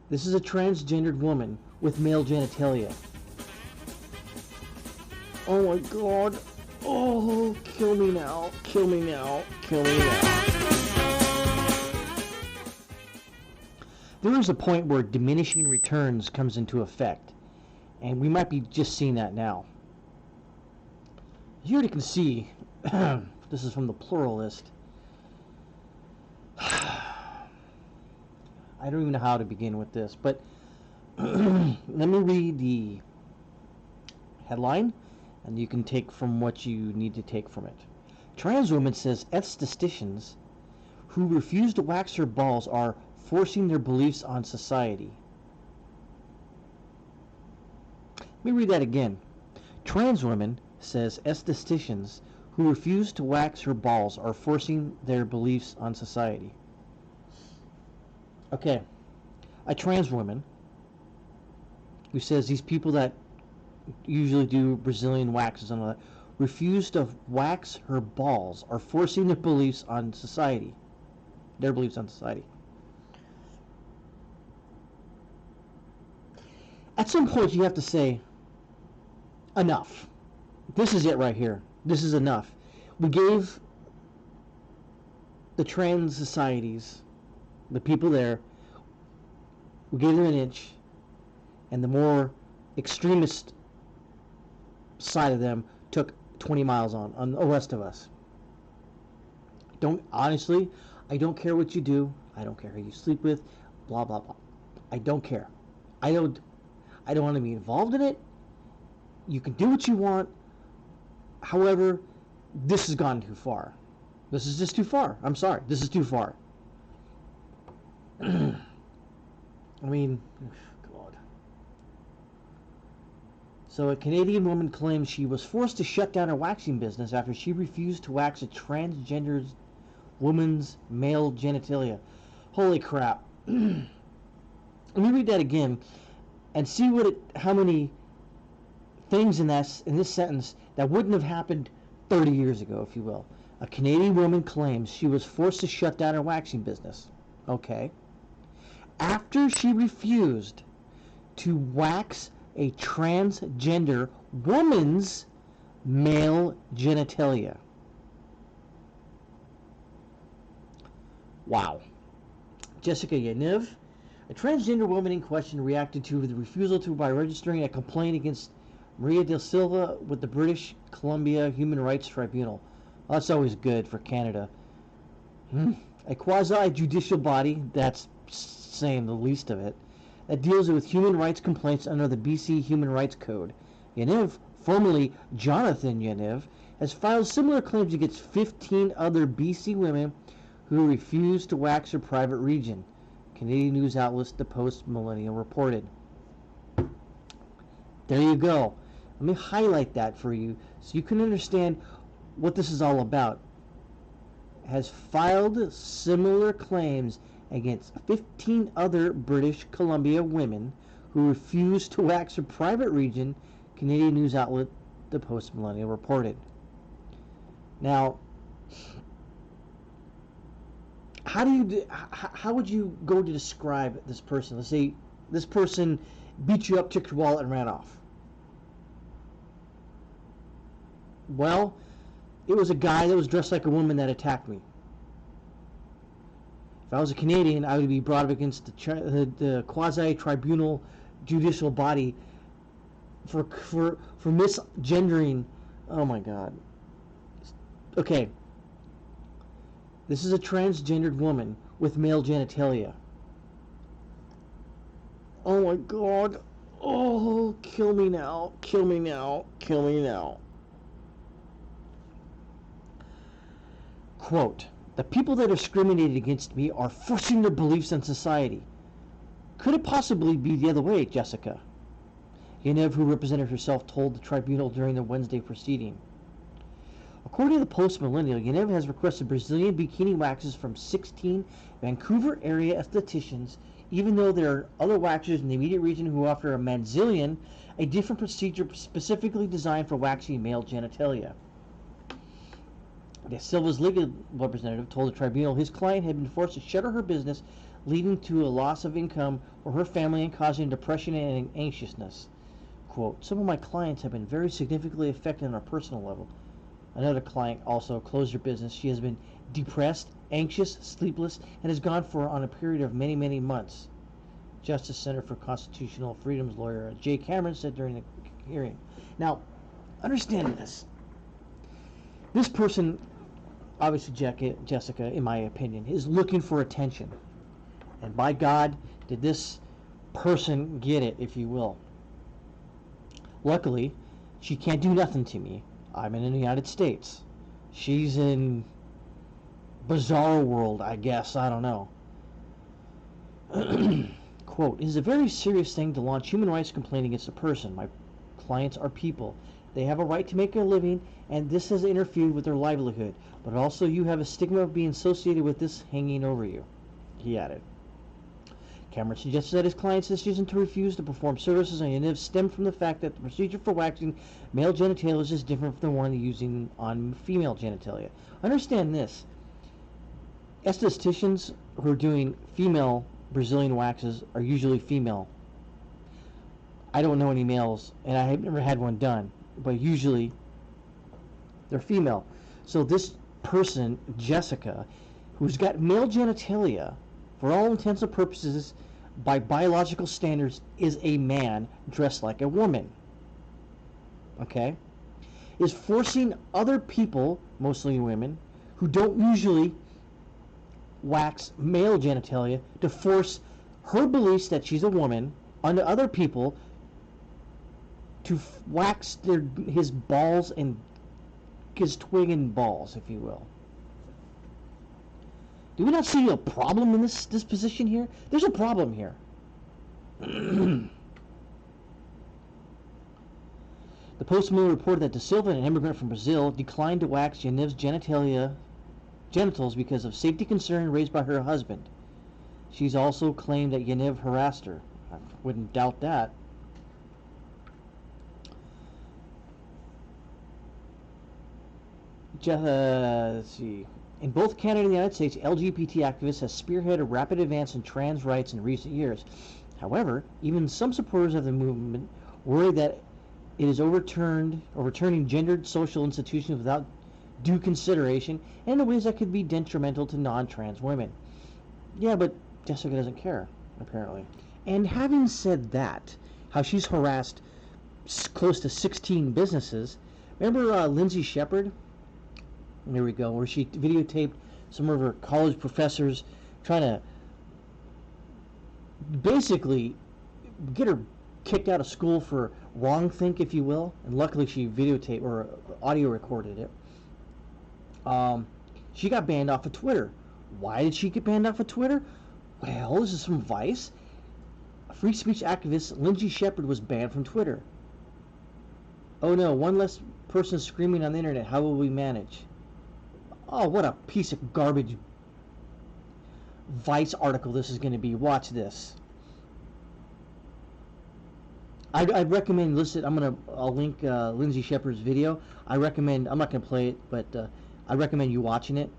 This is a transgendered woman with male genitalia. Oh my god. Oh, kill me now. Kill me now. Kill me now. There is a point where diminishing returns comes into effect, and we might be just seeing that now. Here you can see, this is from the pluralist. I don't even know how to begin with this, but let me read the headline, and you can take from what you need to take from it. Trans woman says estheticians who refuse to wax her balls are forcing their beliefs on society. Let me read that again. Trans woman says estheticians who refuse to wax her balls are forcing their beliefs on society. Okay, a trans woman who says these people that usually do Brazilian waxes and all that refuse to wax her balls are forcing their beliefs on society. Their beliefs on society. At some point you have to say, enough. This is it right here. This is enough. We gave the trans societies, the people there, we gave them an inch, and the more extremist side of them took 20 miles on the rest of us. Honestly, I don't care what you do. I don't care who you sleep with, blah, blah, blah. I don't care. I don't want to be involved in it. You can do what you want. However, this has gone too far. This is just too far. I'm sorry. This is too far. I mean, God. So a Canadian woman claims she was forced to shut down her waxing business after she refused to wax a transgender woman's male genitalia. Holy crap. Let me read that again and see how many things in this sentence that wouldn't have happened 30 years ago, if you will. A Canadian woman claims she was forced to shut down her waxing business. Okay. After she refused to wax a transgender woman's male genitalia. Wow. Jessica Yaniv, a transgender woman in question, reacted to the refusal by registering a complaint against Maria da Silva with the British Columbia Human Rights Tribunal. Well, that's always good for Canada. A quasi-judicial body, that's saying the least of it, that deals with human rights complaints under the BC Human Rights Code. Yaniv, formerly Jonathan Yaniv, has filed similar claims against 15 other BC women who refused to wax her private region. Canadian news outlet The Post Millennial reported. There you go. Let me highlight that for you so you can understand what this is all about. Has filed similar claims against 15 other British Columbia women who refused to wax her private region, Canadian news outlet The Post Millennial reported. Now, how would you go to describe this person? Let's say this person beat you up, took your wallet, and ran off. Well, it was a guy that was dressed like a woman that attacked me. If I was a Canadian, I would be brought up against the quasi-tribunal judicial body for misgendering. Oh my God. Okay. This is a transgendered woman with male genitalia. Oh my God. Oh, kill me now. Kill me now. Kill me now. Quote, the people that are discriminated against me are forcing their beliefs on society. Could it possibly be the other way, Jessica? Yaniv, who represented herself, told the tribunal during the Wednesday proceeding. According to the Post Millennial, Yaniv has requested Brazilian bikini waxes from 16 Vancouver area estheticians, even though there are other waxers in the immediate region who offer a manzilian, a different procedure specifically designed for waxing male genitalia. De Silva's legal representative told the tribunal his client had been forced to shutter her business leading to a loss of income for her family and causing depression and anxiousness. Quote, some of my clients have been very significantly affected on a personal level. Another client also closed her business. She has been depressed, anxious, sleepless, and has gone on a period of many, many months. Justice Center for Constitutional Freedom's lawyer Jay Cameron said during the hearing. Now, understand this. This person, obviously Jessica, in my opinion, is looking for attention. And by God, did this person get it, if you will. Luckily, she can't do nothing to me. I'm in the United States. She's in bizarre world, I guess. I don't know. Quote, it is a very serious thing to launch human rights complaint against a person. My clients are people. They have a right to make a living, and this has interfered with their livelihood. But also you have a stigma of being associated with this hanging over you, he added. Cameron suggested that his client's decision to refuse to perform services on Yaniv stemmed from the fact that the procedure for waxing male genitalia is different from the one using on female genitalia. Understand this. Estheticians who are doing female Brazilian waxes are usually female. I don't know any males, and I have never had one done, but usually they're female. So this person, Jessica, who's got male genitalia, for all intents and purposes, by biological standards, is a man dressed like a woman. Okay? Is forcing other people, mostly women, who don't usually wax male genitalia, to force her beliefs that she's a woman onto other people to wax his balls and his twig and balls, if you will. Do we not see a problem in this position here? There's a problem here. The Post-Mill reported that De Silva, an immigrant from Brazil, declined to wax Yaniv's genitals because of safety concern raised by her husband. She's also claimed that Yaniv harassed her. I wouldn't doubt that. Let's see. In both Canada and the United States, LGBT activists have spearheaded a rapid advance in trans rights in recent years. However, even some supporters of the movement worry that it is overturning gendered social institutions without due consideration and in ways that could be detrimental to non-trans women. Yeah, but Jessica doesn't care, apparently. And having said that, how she's harassed close to 16 businesses, remember Lindsay Shepard? There we go, where she videotaped some of her college professors trying to basically get her kicked out of school for wrongthink, if you will. And luckily she videotaped or audio recorded it. She got banned off of Twitter. Why did she get banned off of Twitter? Well, this is from Vice. Free speech activist Lindsay Shepard was banned from Twitter. Oh no, one less person screaming on the internet. How will we manage? Oh, what a piece of garbage Vice article this is going to be. Watch this. I'd recommend, listen, I'll link Lindsay Shepard's video. I recommend, I'm not going to play it, but I recommend you watching it.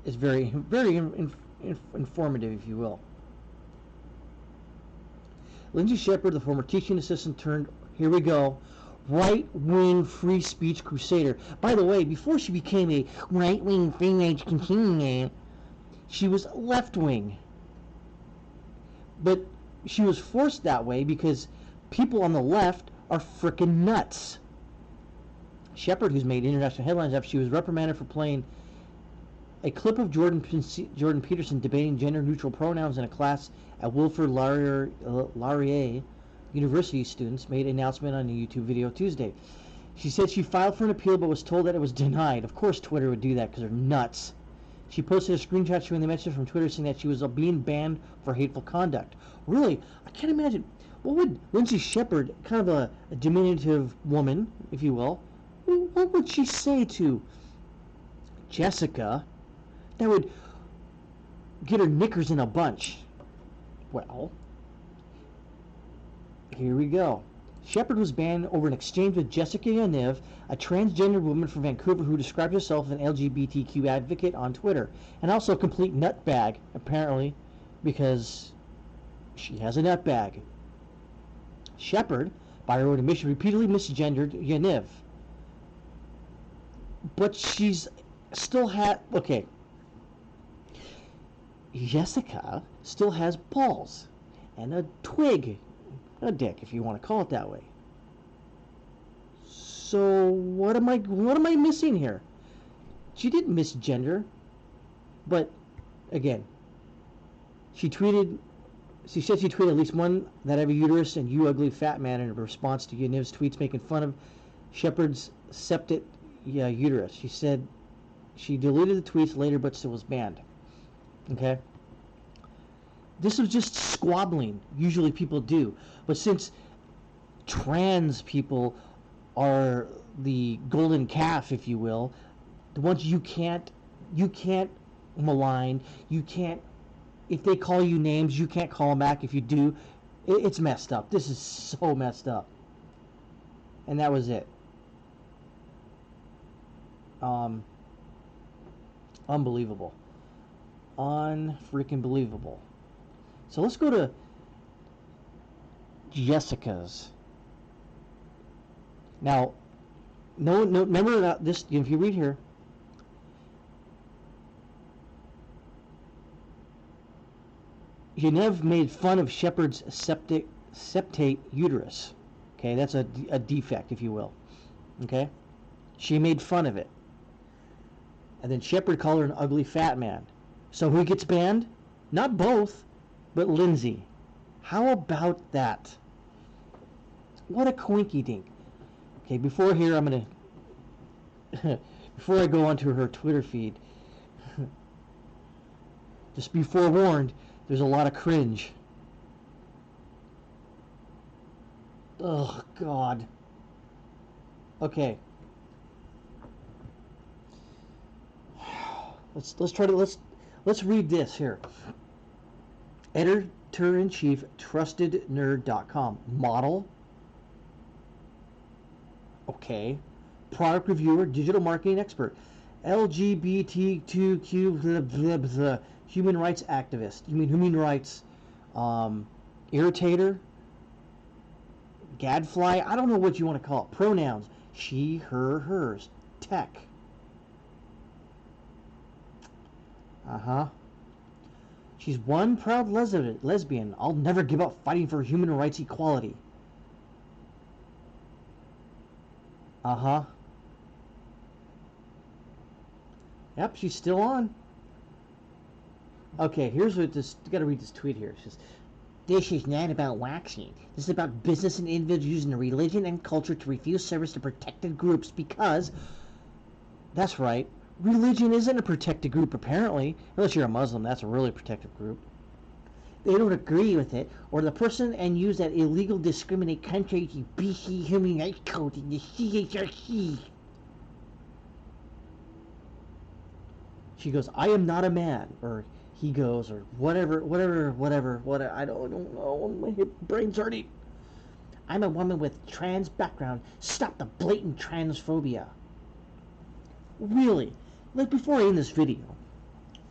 It's very, very informative, if you will. Lindsay Shepard, the former teaching assistant turned, here we go, right-wing free speech crusader. By the way, before she became a right-wing free speech crusader, she was left-wing. But she was forced that way because people on the left are frickin' nuts. Shepard, who's made international headlines after she was reprimanded for playing a clip of Jordan Peterson debating gender-neutral pronouns in a class at Wilfrid Laurier University, students made an announcement on a YouTube video Tuesday. She said she filed for an appeal but was told that it was denied. Of course Twitter would do that because they're nuts. She posted a screenshot showing the message from Twitter saying that she was being banned for hateful conduct. Really, I can't imagine. What would Lindsay Shepard, kind of a diminutive woman, if you will, what would she say to Jessica that would get her knickers in a bunch? Well, here we go. Shepard was banned over an exchange with Jessica Yaniv, a transgender woman from Vancouver who described herself as an LGBTQ advocate on Twitter, and also a complete nutbag, apparently, because she has a nutbag. Shepard, by her own admission, repeatedly misgendered Yaniv. But she's still had... Okay. Jessica still has balls and a twig. A dick, if you want to call it that way. So what am I missing here? She didn't misgender, but again, she said she tweeted at least one that have a uterus and you ugly fat man in response to Yaniv's tweets making fun of Shepard's septic uterus. She said she deleted the tweets later but still was banned. Okay? This was just squabbling. Usually people do. But since trans people are the golden calf, if you will, the ones you can't malign, you can't, if they call you names, you can't call them back. If you do, it's messed up. This is so messed up. And that was it. Unbelievable. Unfreaking believable. So let's go to Jessica's. Now, no, remember that this, if you read here, Yaniv made fun of Shepard's septate uterus. Okay, that's a defect, if you will. Okay, she made fun of it, and then Shepard called her an ugly fat man. So who gets banned? Not both, but Lindsay. How about that? What a coinky dink. Okay, before here, I'm gonna before I go onto her Twitter feed, just be forewarned. There's a lot of cringe. Oh God. Okay. Let's read this here. Editor-in-chief, trustednerd.com. Model. Okay. Product reviewer, digital marketing expert. LGBTQ human rights activist. You mean human rights irritator? Gadfly? I don't know what you want to call it. Pronouns. She, her, hers. Tech. Uh-huh. She's one proud lesbian. I'll never give up fighting for human rights equality. Uh-huh. Yep, she's still on. Okay, here's what this... You gotta read this tweet here. It says, this is not about waxing. This is about business and individuals using their religion and culture to refuse service to protected groups because... That's right. Religion isn't a protected group, apparently. Unless you're a Muslim, that's a really protected group. They don't agree with it, or the person and use that illegal discriminate contrary to BC Human Rights Code in the CHRC. She goes, I am not a man, or he goes, or whatever, I don't know, my brain's hurting. I'm a woman with trans background. Stop the blatant transphobia. Really? Like, before I end this video,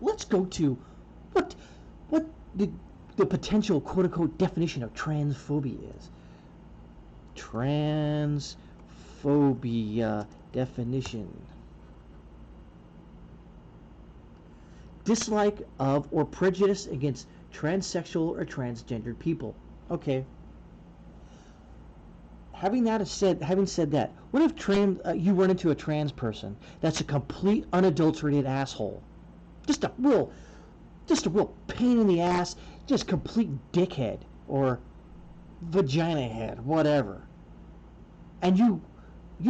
let's go to what the potential quote-unquote definition of transphobia is. Transphobia definition. Dislike of or prejudice against transsexual or transgendered people. Okay. Having said that, what if you run into a trans person that's a complete unadulterated asshole, just a real pain in the ass, just complete dickhead or vagina head, whatever, and you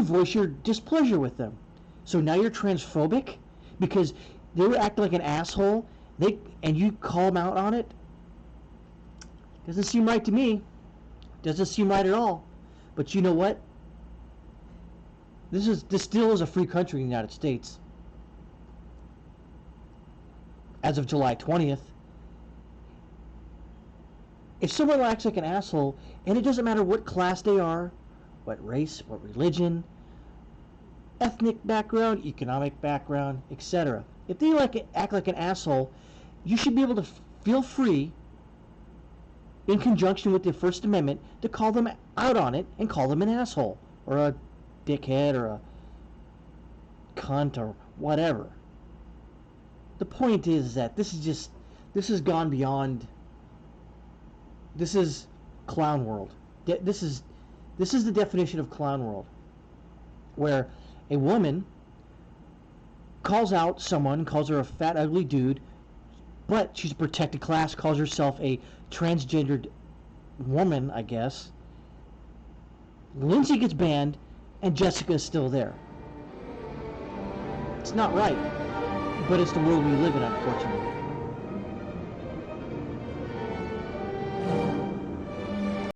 voice your displeasure with them, so now you're transphobic because they were acting like an asshole, and you call them out on it? Doesn't seem right to me. Doesn't seem right at all. But you know what? This still is a free country in the United States. As of July 20th. If someone acts like an asshole, and it doesn't matter what class they are, what race, what religion, ethnic background, economic background, etc. If they act like an asshole, you should be able to feel free, in conjunction with the First Amendment, to call them out on it and call them an asshole or a dickhead or a cunt or whatever. The point is that this has gone beyond. This is clown world. This is the definition of clown world, where a woman calls out someone, calls her a fat, ugly dude, but she's a protected class, calls herself a transgendered woman, I guess. Lindsay gets banned, and Jessica is still there. It's not right, but it's the world we live in, unfortunately.